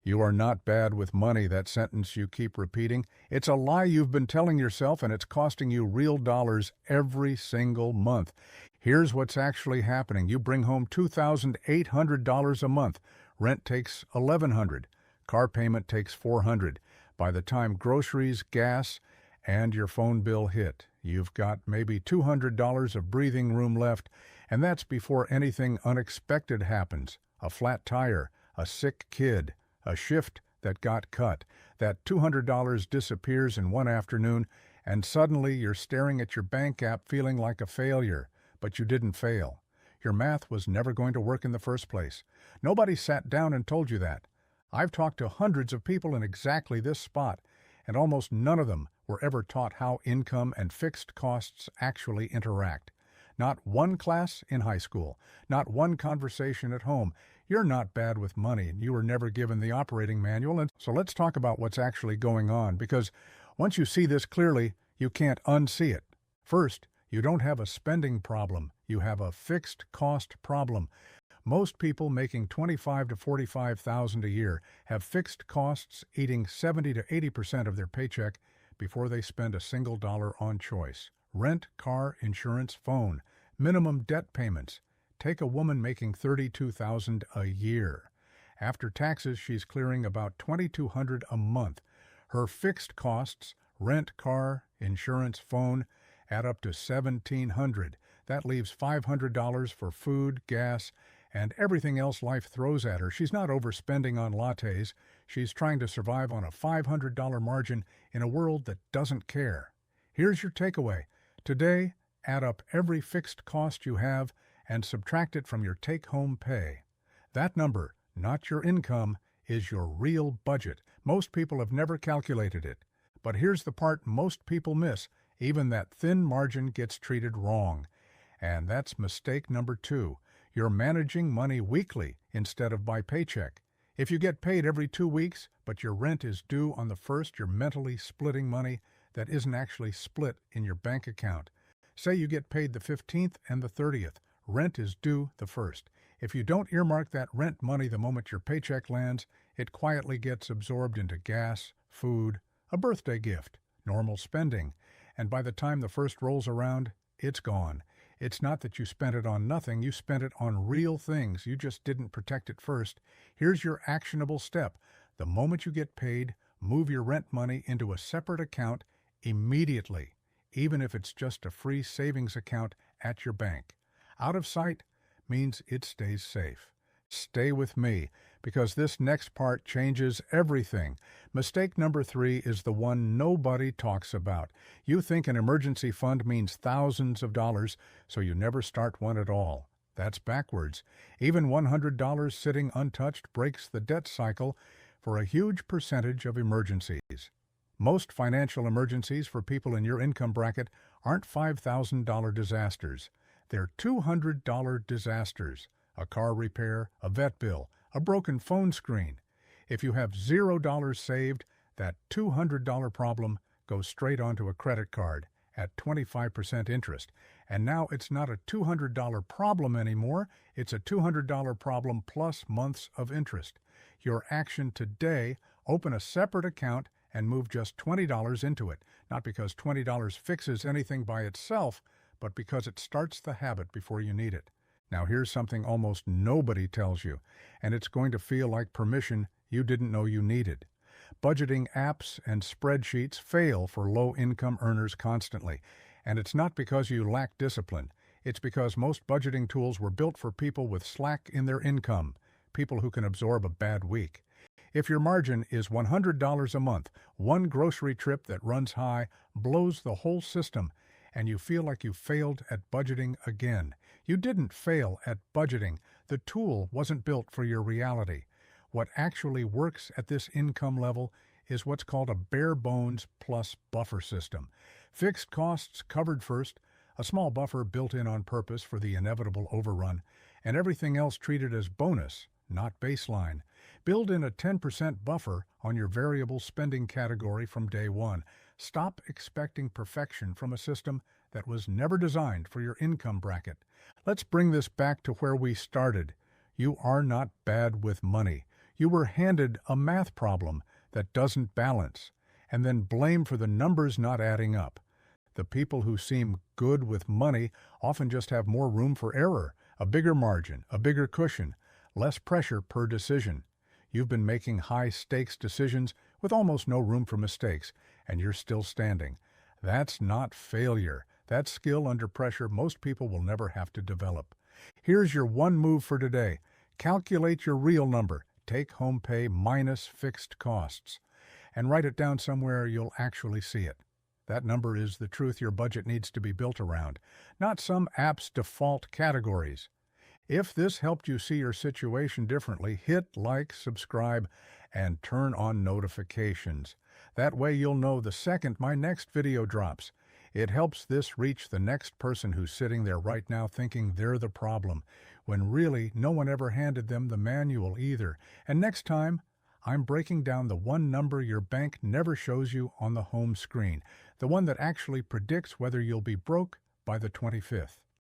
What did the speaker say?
You are not bad with money, that sentence you keep repeating. It's a lie you've been telling yourself, and it's costing you real dollars every single month. Here's what's actually happening. You bring home $2,800 a month. Rent takes $1,100. Car payment takes $400. By the time groceries, gas, and your phone bill hit, you've got maybe $200 of breathing room left, and that's before anything unexpected happens. A flat tire, a sick kid, a shift that got cut. That $200 disappears in one afternoon, and suddenly you're staring at your bank app feeling like a failure. But you didn't fail. Your math was never going to work in the first place. Nobody sat down and told you that. I've talked to hundreds of people in exactly this spot, and almost none of them were ever taught how income and fixed costs actually interact. Not one class in high school, not one conversation at home. You're not bad with money, and you were never given the operating manual, and so let's talk about what's actually going on, because once you see this clearly, you can't unsee it. First, you don't have a spending problem, you have a fixed cost problem. Most people making $25,000 to $45,000 a year have fixed costs eating 70 to 80% of their paycheck before they spend a single dollar on choice. Rent, car, insurance, phone, minimum debt payments. Take a woman making $32,000 a year. After taxes, she's clearing about $2,200 a month. Her fixed costs, rent, car, insurance, phone, add up to $1,700. That leaves $500 for food, gas, and everything else life throws at her. She's not overspending on lattes. She's trying to survive on a $500 margin in a world that doesn't care. Here's your takeaway. Today, add up every fixed cost you have and subtract it from your take-home pay. That number, not your income, is your real budget. Most people have never calculated it. But here's the part most people miss. Even that thin margin gets treated wrong. And that's mistake number 2. You're managing money weekly instead of by paycheck. If you get paid every 2 weeks, but your rent is due on the 1st, you're mentally splitting money that isn't actually split in your bank account. Say you get paid the 15th and the 30th. Rent is due the 1st. If you don't earmark that rent money the moment your paycheck lands, it quietly gets absorbed into gas, food, a birthday gift, normal spending, and by the time the 1st rolls around, it's gone. It's not that you spent it on nothing, you spent it on real things, you just didn't protect it first. Here's your actionable step. The moment you get paid, move your rent money into a separate account immediately, even if it's just a free savings account at your bank. Out of sight means it stays safe. Stay with me, because this next part changes everything. Mistake number 3 is the one nobody talks about. You think an emergency fund means thousands of dollars, so you never start one at all. That's backwards. Even $100 sitting untouched breaks the debt cycle for a huge percentage of emergencies. Most financial emergencies for people in your income bracket aren't $5,000 disasters. They're $200 disasters. A car repair, a vet bill, a broken phone screen. If you have $0 saved, that $200 problem goes straight onto a credit card at 25% interest. And now it's not a $200 problem anymore, it's a $200 problem plus months of interest. Your action today, open a separate account and move just $20 into it, not because $20 fixes anything by itself, but because it starts the habit before you need it. Now here's something almost nobody tells you, and it's going to feel like permission you didn't know you needed. Budgeting apps and spreadsheets fail for low-income earners constantly, and it's not because you lack discipline. It's because most budgeting tools were built for people with slack in their income, people who can absorb a bad week. If your margin is $100 a month, one grocery trip that runs high blows the whole system, and you feel like you failed at budgeting again. You didn't fail at budgeting. The tool wasn't built for your reality. What actually works at this income level is what's called a bare bones plus buffer system. Fixed costs covered first, a small buffer built in on purpose for the inevitable overrun, and everything else treated as bonus, not baseline. Build in a 10% buffer on your variable spending category from day one. Stop expecting perfection from a system that was never designed for your income bracket. Let's bring this back to where we started. You are not bad with money. You were handed a math problem that doesn't balance, and then blamed for the numbers not adding up. The people who seem good with money often just have more room for error, a bigger margin, a bigger cushion, less pressure per decision. You've been making high-stakes decisions with almost no room for mistakes, and you're still standing. That's not failure. That's skill under pressure most people will never have to develop. Here's your one move for today. Calculate your real number, take-home pay minus fixed costs, and write it down somewhere you'll actually see it. That number is the truth your budget needs to be built around, not some app's default categories. If this helped you see your situation differently, hit like, subscribe, and turn on notifications. That way you'll know the second my next video drops. It helps this reach the next person who's sitting there right now thinking they're the problem, when really no one ever handed them the manual either. And next time, I'm breaking down the one number your bank never shows you on the home screen, the one that actually predicts whether you'll be broke by the 25th.